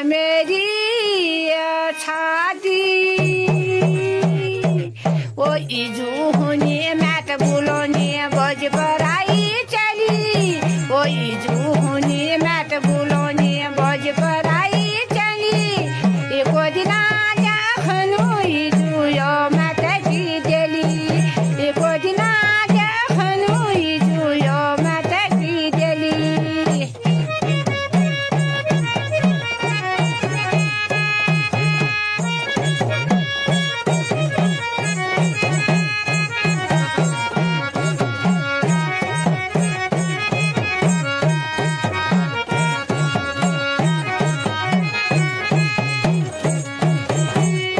मेरी छाती वो इजू हुनी मैट बुलोनी बज पराई चली वो इजू हुनी मैट बुलोनी बज पराई चली एको दिना देखनु इजू यो मैट की देली एको दिना देखनु इजू यो मैट की देली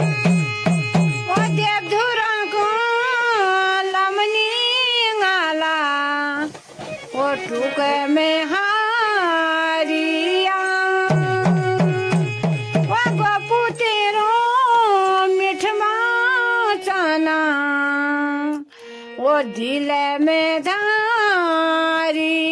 ओ देवधुरको लमनी गाला ओ टुक में हारिया ओ गपु तेरो मिठमा चना ओ दिल में धारिया